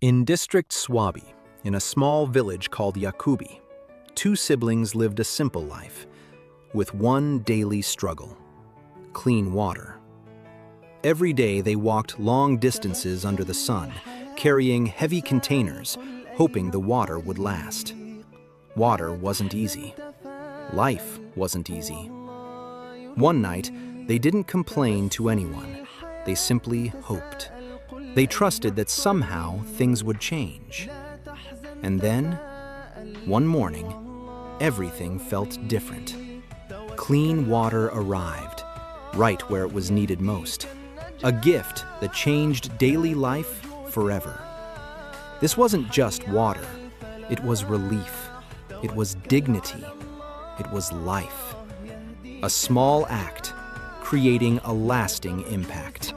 In District Swabi, in a small village called Yakubi, two siblings lived a simple life, with one daily struggle: clean water. Every day they walked long distances under the sun, carrying heavy containers, hoping the water would last. Water wasn't easy. Life wasn't easy. One night, they didn't complain to anyone. They simply hoped. They trusted that somehow things would change. And then, one morning, everything felt different. Clean water arrived, right where it was needed most. A gift that changed daily life forever. This wasn't just water. It was relief. It was dignity. It was life. A small act, creating a lasting impact.